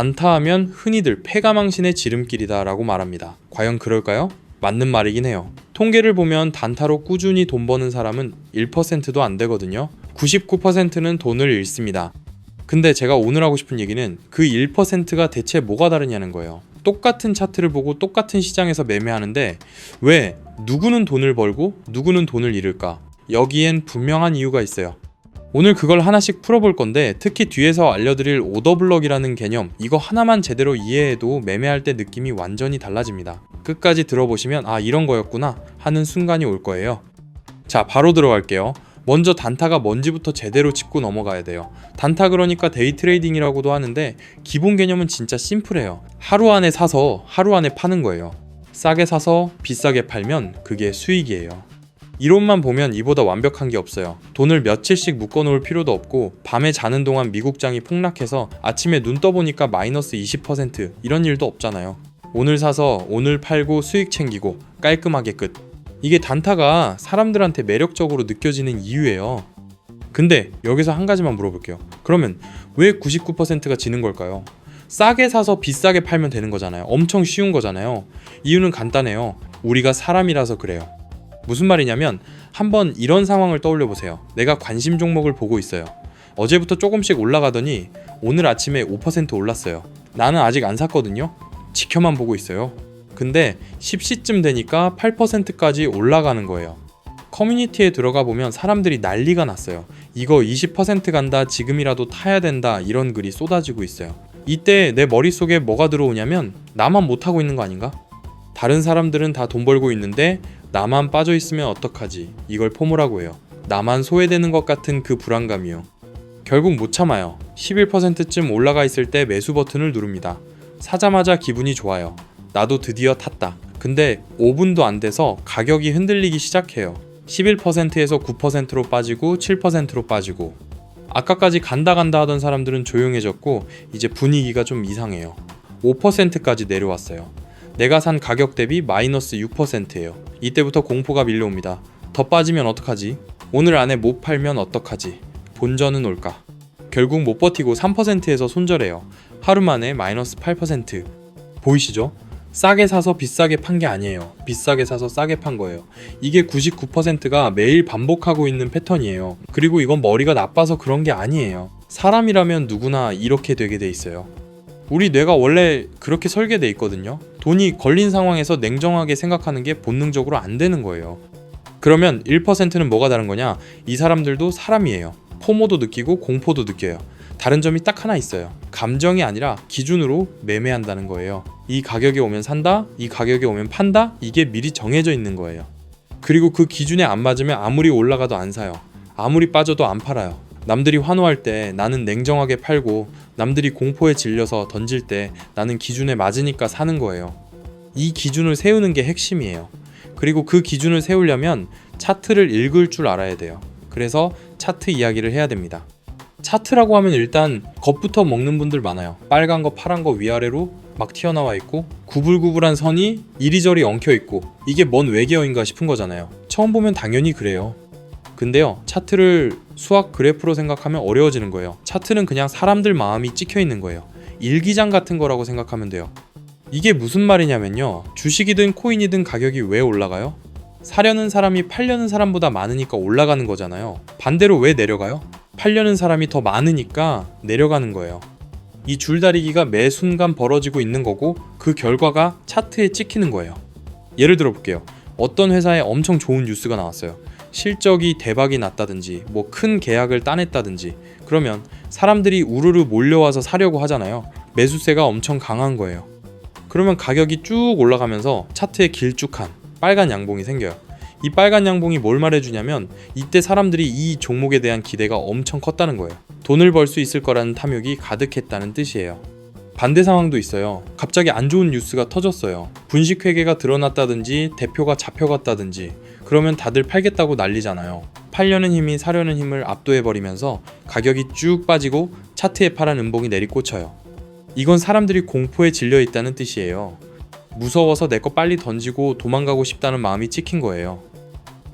단타하면 흔히들 패가망신의 지름길이다 라고 말합니다. 과연 그럴까요? 맞는 말이긴 해요. 통계를 보면 단타로 꾸준히 돈 버는 사람은 1%도 안 되거든요. 99%는 돈을 잃습니다. 근데 제가 오늘 하고 싶은 얘기는 그 1%가 대체 뭐가 다르냐는 거예요. 똑같은 차트를 보고 똑같은 시장에서 매매하는데 왜 누구는 돈을 벌고 누구는 돈을 잃을까? 여기엔 분명한 이유가 있어요. 오늘 그걸 하나씩 풀어볼 건데 특히 뒤에서 알려드릴 오더블럭이라는 개념, 이거 하나만 제대로 이해해도 매매할 때 느낌이 완전히 달라집니다. 끝까지 들어보시면 아, 이런 거였구나 하는 순간이 올 거예요. 자, 바로 들어갈게요. 먼저 단타가 뭔지부터 제대로 짚고 넘어가야 돼요. 단타 그러니까 데이 트레이딩이라고도 하는데 기본 개념은 진짜 심플해요. 하루 안에 사서 하루 안에 파는 거예요. 싸게 사서 비싸게 팔면 그게 수익이에요. 이론만 보면 이보다 완벽한 게 없어요. 돈을 며칠씩 묶어놓을 필요도 없고 밤에 자는 동안 미국장이 폭락해서 아침에 눈 떠보니까 마이너스 20% 이런 일도 없잖아요. 오늘 사서 오늘 팔고 수익 챙기고 깔끔하게 끝. 이게 단타가 사람들한테 매력적으로 느껴지는 이유예요. 근데 여기서 한 가지만 물어볼게요. 그러면 왜 99%가 지는 걸까요? 싸게 사서 비싸게 팔면 되는 거잖아요. 엄청 쉬운 거잖아요. 이유는 간단해요. 우리가 사람이라서 그래요. 무슨 말이냐면 한번 이런 상황을 떠올려 보세요. 내가 관심 종목을 보고 있어요. 어제부터 조금씩 올라가더니 오늘 아침에 5% 올랐어요. 나는 아직 안 샀거든요. 지켜만 보고 있어요. 근데 10시쯤 되니까 8%까지 올라가는 거예요. 커뮤니티에 들어가 보면 사람들이 난리가 났어요. 이거 20% 간다, 지금이라도 타야 된다, 이런 글이 쏟아지고 있어요. 이때 내 머릿속에 뭐가 들어오냐면 나만 못하고 있는 거 아닌가? 다른 사람들은 다 돈 벌고 있는데 나만 빠져 있으면 어떡하지? 이걸 포모라고 해요. 나만 소외되는 것 같은 그 불안감이요. 결국 못 참아요. 11%쯤 올라가 있을 때 매수 버튼을 누릅니다. 사자마자 기분이 좋아요. 나도 드디어 탔다. 근데 5분도 안 돼서 가격이 흔들리기 시작해요. 11%에서 9%로 빠지고 7%로 빠지고. 아까까지 간다 하던 사람들은 조용해졌고 이제 분위기가 좀 이상해요. 5%까지 내려왔어요. 내가 산 가격 대비 마이너스 6%예요. 이때부터 공포가 밀려옵니다. 더 빠지면 어떡하지? 오늘 안에 못 팔면 어떡하지? 본전은 올까? 결국 못 버티고 3%에서 손절해요. 하루 만에 마이너스 8%. 보이시죠? 싸게 사서 비싸게 판 게 아니에요. 비싸게 사서 싸게 판 거예요. 이게 99%가 매일 반복하고 있는 패턴이에요. 그리고 이건 머리가 나빠서 그런 게 아니에요. 사람이라면 누구나 이렇게 되게 돼 있어요. 우리 뇌가 원래 그렇게 설계돼 있거든요. 돈이 걸린 상황에서 냉정하게 생각하는 게 본능적으로 안 되는 거예요. 그러면 1%는 뭐가 다른 거냐? 이 사람들도 사람이에요. 포모도 느끼고 공포도 느껴요. 다른 점이 딱 하나 있어요. 감정이 아니라 기준으로 매매한다는 거예요. 이 가격에 오면 산다, 이 가격에 오면 판다, 이게 미리 정해져 있는 거예요. 그리고 그 기준에 안 맞으면 아무리 올라가도 안 사요. 아무리 빠져도 안 팔아요. 남들이 환호할 때 나는 냉정하게 팔고 남들이 공포에 질려서 던질 때 나는 기준에 맞으니까 사는 거예요. 이 기준을 세우는 게 핵심이에요. 그리고 그 기준을 세우려면 차트를 읽을 줄 알아야 돼요. 그래서 차트 이야기를 해야 됩니다. 차트라고 하면 일단 겉부터 먹는 분들 많아요. 빨간 거 파란 거 위아래로 막 튀어나와 있고 구불구불한 선이 이리저리 엉켜 있고 이게 뭔 외계어인가 싶은 거잖아요. 처음 보면 당연히 그래요. 근데요, 차트를 수학 그래프로 생각하면 어려워지는 거예요. 차트는 그냥 사람들 마음이 찍혀 있는 거예요. 일기장 같은 거라고 생각하면 돼요. 이게 무슨 말이냐면요, 주식이든 코인이든 가격이 왜 올라가요? 사려는 사람이 팔려는 사람보다 많으니까 올라가는 거잖아요. 반대로 왜 내려가요? 팔려는 사람이 더 많으니까 내려가는 거예요. 이 줄다리기가 매 순간 벌어지고 있는 거고 그 결과가 차트에 찍히는 거예요. 예를 들어 볼게요. 어떤 회사에 엄청 좋은 뉴스가 나왔어요. 실적이 대박이 났다든지 뭐 큰 계약을 따냈다든지. 그러면 사람들이 우르르 몰려와서 사려고 하잖아요. 매수세가 엄청 강한 거예요. 그러면 가격이 쭉 올라가면서 차트에 길쭉한 빨간 양봉이 생겨요. 이 빨간 양봉이 뭘 말해주냐면 이때 사람들이 이 종목에 대한 기대가 엄청 컸다는 거예요. 돈을 벌 수 있을 거라는 탐욕이 가득했다는 뜻이에요. 반대 상황도 있어요. 갑자기 안 좋은 뉴스가 터졌어요. 분식회계가 드러났다든지 대표가 잡혀갔다든지. 그러면 다들 팔겠다고 난리잖아요. 팔려는 힘이 사려는 힘을 압도해버리면서 가격이 쭉 빠지고 차트에 파란 음봉이 내리꽂혀요. 이건 사람들이 공포에 질려 있다는 뜻이에요. 무서워서 내 거 빨리 던지고 도망가고 싶다는 마음이 찍힌 거예요.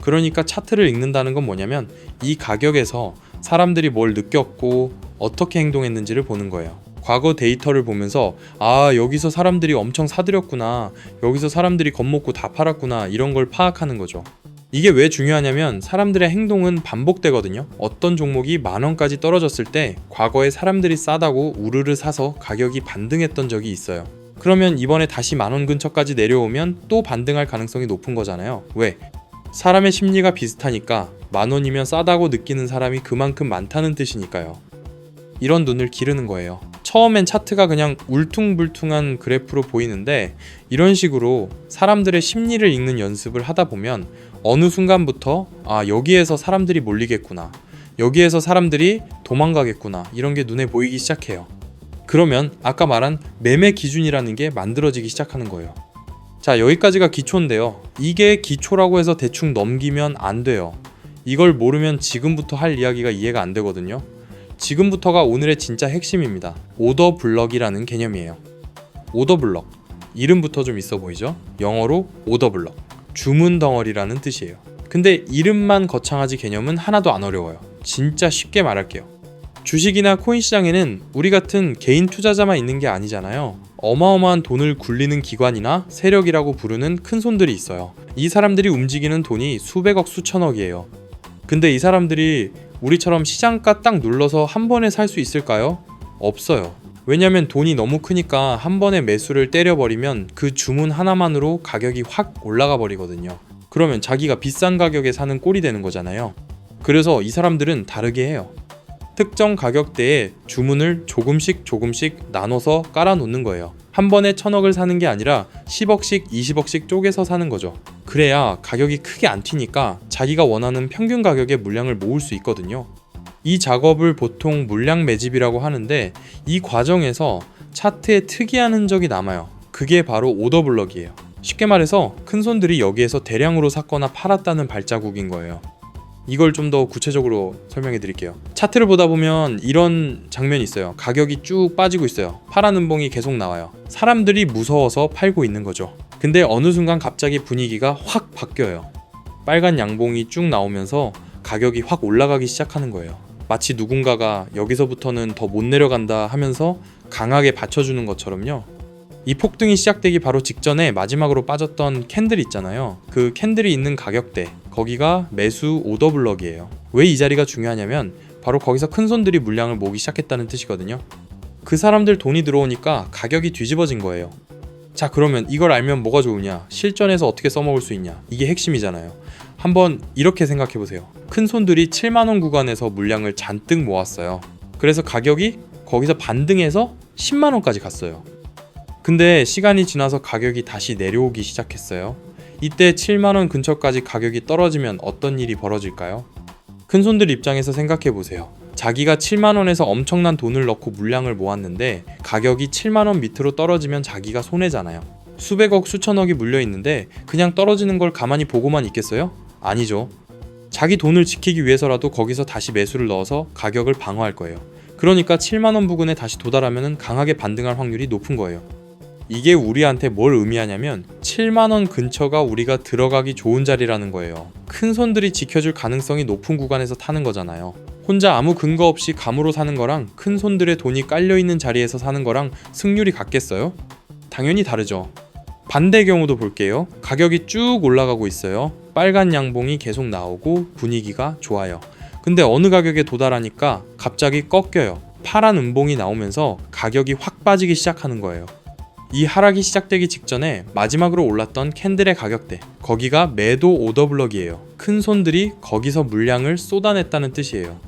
그러니까 차트를 읽는다는 건 뭐냐면 이 가격에서 사람들이 뭘 느꼈고 어떻게 행동했는지를 보는 거예요. 과거 데이터를 보면서 여기서 사람들이 엄청 사들였구나, 여기서 사람들이 겁먹고 다 팔았구나, 이런 걸 파악하는 거죠. 이게 왜 중요하냐면 사람들의 행동은 반복되거든요. 어떤 종목이 10,000원까지 떨어졌을 때 과거에 사람들이 싸다고 우르르 사서 가격이 반등했던 적이 있어요. 그러면 이번에 다시 10,000원 근처까지 내려오면 또 반등할 가능성이 높은 거잖아요. 왜? 사람의 심리가 비슷하니까 10,000원이면 싸다고 느끼는 사람이 그만큼 많다는 뜻이니까요. 이런 눈을 기르는 거예요. 처음엔 차트가 그냥 울퉁불퉁한 그래프로 보이는데 이런 식으로 사람들의 심리를 읽는 연습을 하다 보면 어느 순간부터 여기에서 사람들이 몰리겠구나, 여기에서 사람들이 도망가겠구나, 이런 게 눈에 보이기 시작해요. 그러면 아까 말한 매매 기준이라는 게 만들어지기 시작하는 거예요. 자, 여기까지가 기초인데요. 이게 기초라고 해서 대충 넘기면 안 돼요. 이걸 모르면 지금부터 할 이야기가 이해가 안 되거든요. 지금부터가 오늘의 진짜 핵심입니다. 오더 블럭이라는 개념이에요. 오더 블럭, 이름부터 좀 있어 보이죠? 영어로 오더 블럭, 주문 덩어리라는 뜻이에요. 근데 이름만 거창하지 개념은 하나도 안 어려워요. 진짜 쉽게 말할게요. 주식이나 코인 시장에는 우리 같은 개인 투자자만 있는 게 아니잖아요. 어마어마한 돈을 굴리는 기관이나 세력이라고 부르는 큰 손들이 있어요. 이 사람들이 움직이는 돈이 수백억 수천억이에요. 근데 이 사람들이 우리처럼 시장가 딱 눌러서 한 번에 살 수 있을까요? 없어요. 왜냐면 돈이 너무 크니까 한 번에 매수를 때려버리면 그 주문 하나만으로 가격이 확 올라가 버리거든요. 그러면 자기가 비싼 가격에 사는 꼴이 되는 거잖아요. 그래서 이 사람들은 다르게 해요. 특정 가격대에 주문을 조금씩 나눠서 깔아놓는 거예요. 한 번에 1,000억을 사는 게 아니라 10억씩 20억씩 쪼개서 사는 거죠. 그래야 가격이 크게 안 튀니까 자기가 원하는 평균 가격의 물량을 모을 수 있거든요. 이 작업을 보통 물량 매집이라고 하는데 이 과정에서 차트에 특이한 흔적이 남아요. 그게 바로 오더 블럭이에요. 쉽게 말해서 큰 손들이 여기에서 대량으로 샀거나 팔았다는 발자국인 거예요. 이걸 좀 더 구체적으로 설명해 드릴게요. 차트를 보다 보면 이런 장면이 있어요. 가격이 쭉 빠지고 있어요. 파란 음봉이 계속 나와요. 사람들이 무서워서 팔고 있는 거죠. 근데 어느 순간 갑자기 분위기가 확 바뀌어요. 빨간 양봉이 쭉 나오면서 가격이 확 올라가기 시작하는 거예요. 마치 누군가가 여기서부터는 더 못 내려간다 하면서 강하게 받쳐주는 것처럼요. 이 폭등이 시작되기 바로 직전에 마지막으로 빠졌던 캔들 있잖아요. 그 캔들이 있는 가격대, 거기가 매수 오더 블럭이에요. 왜 이 자리가 중요하냐면 바로 거기서 큰 손들이 물량을 모으기 시작했다는 뜻이거든요. 그 사람들 돈이 들어오니까 가격이 뒤집어진 거예요. 자, 그러면 이걸 알면 뭐가 좋으냐? 실전에서 어떻게 써먹을 수 있냐? 이게 핵심이잖아요. 한번 이렇게 생각해보세요. 큰 손들이 7만원 구간에서 물량을 잔뜩 모았어요. 그래서 가격이 거기서 반등해서 10만원까지 갔어요. 근데 시간이 지나서 가격이 다시 내려오기 시작했어요. 이때 7만원 근처까지 가격이 떨어지면 어떤 일이 벌어질까요? 큰손들 입장에서 생각해보세요. 자기가 7만원에서 엄청난 돈을 넣고 물량을 모았는데 가격이 7만원 밑으로 떨어지면 자기가 손해잖아요. 수백억 수천억이 물려있는데 그냥 떨어지는 걸 가만히 보고만 있겠어요? 아니죠. 자기 돈을 지키기 위해서라도 거기서 다시 매수를 넣어서 가격을 방어할 거예요. 그러니까 7만원 부근에 다시 도달하면 강하게 반등할 확률이 높은 거예요. 이게 우리한테 뭘 의미하냐면 7만원 근처가 우리가 들어가기 좋은 자리라는 거예요. 큰 손들이 지켜줄 가능성이 높은 구간에서 타는 거잖아요. 혼자 아무 근거 없이 감으로 사는 거랑 큰 손들의 돈이 깔려있는 자리에서 사는 거랑 승률이 같겠어요? 당연히 다르죠. 반대 경우도 볼게요. 가격이 쭉 올라가고 있어요. 빨간 양봉이 계속 나오고 분위기가 좋아요. 근데 어느 가격에 도달하니까 갑자기 꺾여요. 파란 음봉이 나오면서 가격이 확 빠지기 시작하는 거예요. 이 하락이 시작되기 직전에 마지막으로 올랐던 캔들의 가격대, 거기가 매도 오더 블럭이에요. 큰 손들이 거기서 물량을 쏟아냈다는 뜻이에요.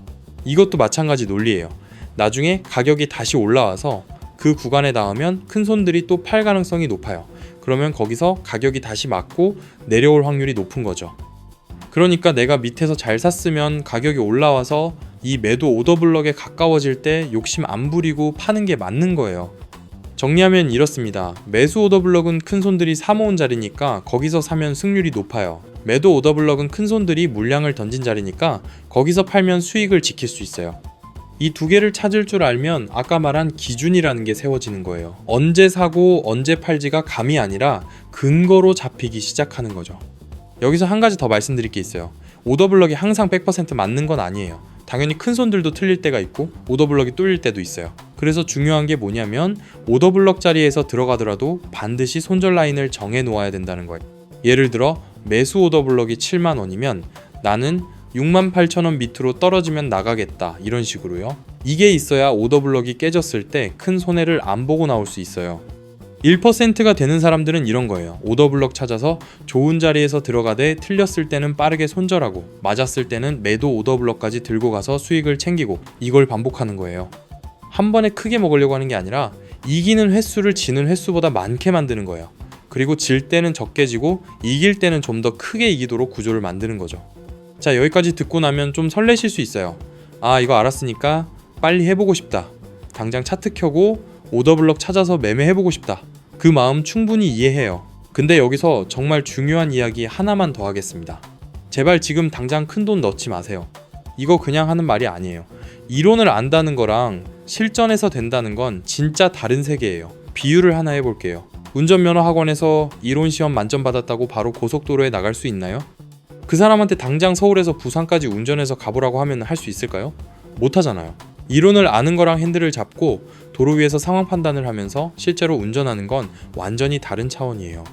이것도 마찬가지 논리예요. 나중에 가격이 다시 올라와서 그 구간에 닿으면 큰 손들이 또 팔 가능성이 높아요. 그러면 거기서 가격이 다시 맞고 내려올 확률이 높은 거죠. 그러니까 내가 밑에서 잘 샀으면 가격이 올라와서 이 매도 오더 블럭에 가까워질 때 욕심 안 부리고 파는 게 맞는 거예요. 정리하면 이렇습니다. 매수 오더 블럭은 큰 손들이 사모은 자리니까 거기서 사면 승률이 높아요. 매도 오더 블럭은 큰 손들이 물량을 던진 자리니까 거기서 팔면 수익을 지킬 수 있어요. 이 두 개를 찾을 줄 알면 아까 말한 기준이라는 게 세워지는 거예요. 언제 사고 언제 팔지가 감이 아니라 근거로 잡히기 시작하는 거죠. 여기서 한 가지 더 말씀드릴 게 있어요. 오더 블럭이 항상 100% 맞는 건 아니에요. 당연히 큰 손들도 틀릴 때가 있고 오더블럭이 뚫릴 때도 있어요. 그래서 중요한 게 뭐냐면 오더블럭 자리에서 들어가더라도 반드시 손절 라인을 정해 놓아야 된다는 거예요. 예를 들어 매수 오더블럭이 7만원이면 나는 68,000원 밑으로 떨어지면 나가겠다, 이런 식으로요. 이게 있어야 오더블럭이 깨졌을 때 큰 손해를 안 보고 나올 수 있어요. 1%가 되는 사람들은 이런 거예요. 오더블럭 찾아서 좋은 자리에서 들어가되 틀렸을 때는 빠르게 손절하고 맞았을 때는 매도 오더블럭까지 들고 가서 수익을 챙기고, 이걸 반복하는 거예요. 한 번에 크게 먹으려고 하는 게 아니라 이기는 횟수를 지는 횟수보다 많게 만드는 거예요. 그리고 질 때는 적게 지고 이길 때는 좀 더 크게 이기도록 구조를 만드는 거죠. 자, 여기까지 듣고 나면 좀 설레실 수 있어요. 아, 이거 알았으니까 빨리 해보고 싶다. 당장 차트 켜고 오더블럭 찾아서 매매해보고 싶다. 그 마음 충분히 이해해요. 근데 여기서 정말 중요한 이야기 하나만 더 하겠습니다. 제발 지금 당장 큰돈 넣지 마세요. 이거 그냥 하는 말이 아니에요. 이론을 안다는 거랑 실전에서 된다는 건 진짜 다른 세계예요. 비유를 하나 해볼게요. 운전면허 학원에서 이론 시험 만점 받았다고 바로 고속도로에 나갈 수 있나요? 그 사람한테 당장 서울에서 부산까지 운전해서 가보라고 하면 할 수 있을까요? 못하잖아요. 이론을 아는 거랑 핸들을 잡고 도로 위에서 상황 판단을 하면서 실제로 운전하는 건 완전히 다른 차원이에요.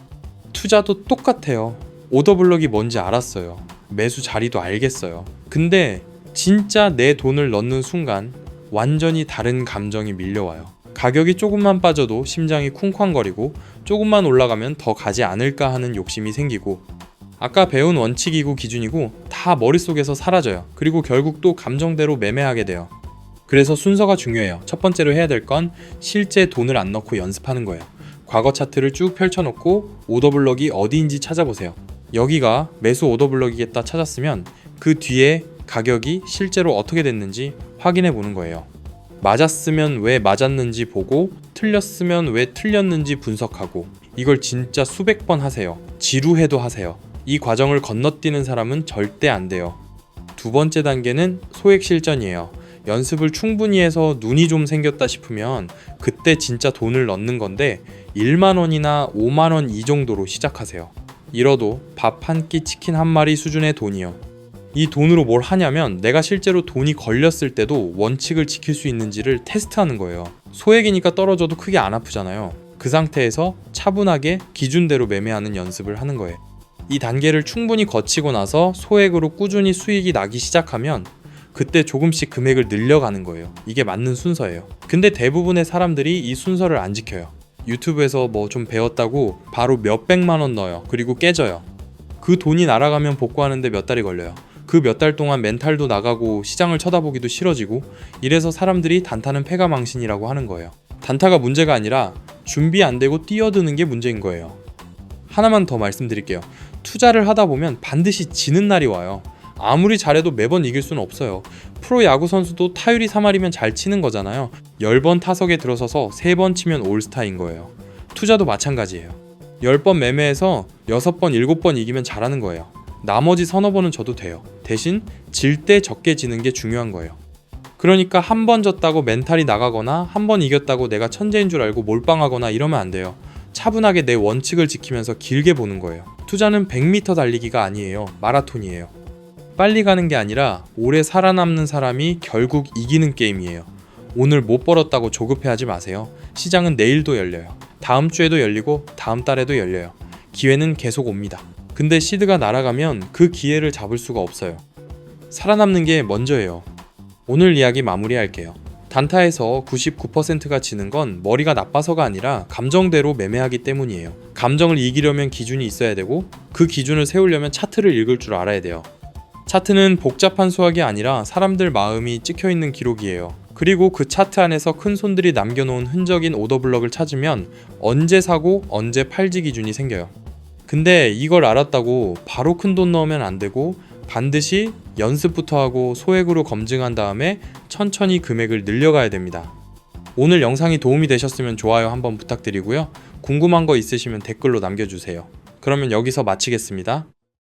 투자도 똑같아요. 오더블럭이 뭔지 알았어요. 매수 자리도 알겠어요. 근데 진짜 내 돈을 넣는 순간 완전히 다른 감정이 밀려와요. 가격이 조금만 빠져도 심장이 쿵쾅거리고 조금만 올라가면 더 가지 않을까 하는 욕심이 생기고, 아까 배운 원칙이고 기준이고 다 머릿속에서 사라져요. 그리고 결국 또 감정대로 매매하게 돼요. 그래서 순서가 중요해요. 첫 번째로 해야 될 건 실제 돈을 안 넣고 연습하는 거예요. 과거 차트를 쭉 펼쳐놓고 오더블럭이 어디인지 찾아보세요. 여기가 매수 오더블럭이겠다 찾았으면 그 뒤에 가격이 실제로 어떻게 됐는지 확인해 보는 거예요. 맞았으면 왜 맞았는지 보고 틀렸으면 왜 틀렸는지 분석하고, 이걸 진짜 수백 번 하세요. 지루해도 하세요. 이 과정을 건너뛰는 사람은 절대 안 돼요. 두 번째 단계는 소액 실전이에요. 연습을 충분히 해서 눈이 좀 생겼다 싶으면 그때 진짜 돈을 넣는 건데 1만원이나 5만원 이 정도로 시작하세요. 이러도 밥 한 끼 치킨 한 마리 수준의 돈이요. 이 돈으로 뭘 하냐면 내가 실제로 돈이 걸렸을 때도 원칙을 지킬 수 있는지를 테스트하는 거예요. 소액이니까 떨어져도 크게 안 아프잖아요. 그 상태에서 차분하게 기준대로 매매하는 연습을 하는 거예요. 이 단계를 충분히 거치고 나서 소액으로 꾸준히 수익이 나기 시작하면 그때 조금씩 금액을 늘려가는 거예요. 이게 맞는 순서예요. 근데 대부분의 사람들이 이 순서를 안 지켜요. 유튜브에서 뭐 좀 배웠다고 바로 몇백만 원 넣어요. 그리고 깨져요. 그 돈이 날아가면 복구하는데 몇 달이 걸려요. 그 몇 달 동안 멘탈도 나가고 시장을 쳐다보기도 싫어지고, 이래서 사람들이 단타는 패가망신이라고 하는 거예요. 단타가 문제가 아니라 준비 안 되고 뛰어드는 게 문제인 거예요. 하나만 더 말씀드릴게요. 투자를 하다 보면 반드시 지는 날이 와요. 아무리 잘해도 매번 이길 수는 없어요. 프로 야구 선수도 타율이 3할이면 잘 치는 거잖아요. 10번 타석에 들어서서 3번 치면 올스타인 거예요. 투자도 마찬가지예요. 10번 매매해서 6번, 7번 이기면 잘하는 거예요. 나머지 서너 번은 져도 돼요. 대신 질 때 적게 지는 게 중요한 거예요. 그러니까 한 번 졌다고 멘탈이 나가거나 한 번 이겼다고 내가 천재인 줄 알고 몰빵하거나 이러면 안 돼요. 차분하게 내 원칙을 지키면서 길게 보는 거예요. 투자는 100m 달리기가 아니에요. 마라톤이에요. 빨리 가는 게 아니라 오래 살아남는 사람이 결국 이기는 게임이에요. 오늘 못 벌었다고 조급해하지 마세요. 시장은 내일도 열려요. 다음 주에도 열리고 다음 달에도 열려요. 기회는 계속 옵니다. 근데 시드가 날아가면 그 기회를 잡을 수가 없어요. 살아남는 게 먼저예요. 오늘 이야기 마무리할게요. 단타에서 99%가 지는 건 머리가 나빠서가 아니라 감정대로 매매하기 때문이에요. 감정을 이기려면 기준이 있어야 되고, 그 기준을 세우려면 차트를 읽을 줄 알아야 돼요. 차트는 복잡한 수학이 아니라 사람들 마음이 찍혀있는 기록이에요. 그리고 그 차트 안에서 큰 손들이 남겨놓은 흔적인 오더블럭을 찾으면 언제 사고 언제 팔지 기준이 생겨요. 근데 이걸 알았다고 바로 큰 돈 넣으면 안 되고, 반드시 연습부터 하고 소액으로 검증한 다음에 천천히 금액을 늘려가야 됩니다. 오늘 영상이 도움이 되셨으면 좋아요 한번 부탁드리고요. 궁금한 거 있으시면 댓글로 남겨주세요. 그러면 여기서 마치겠습니다.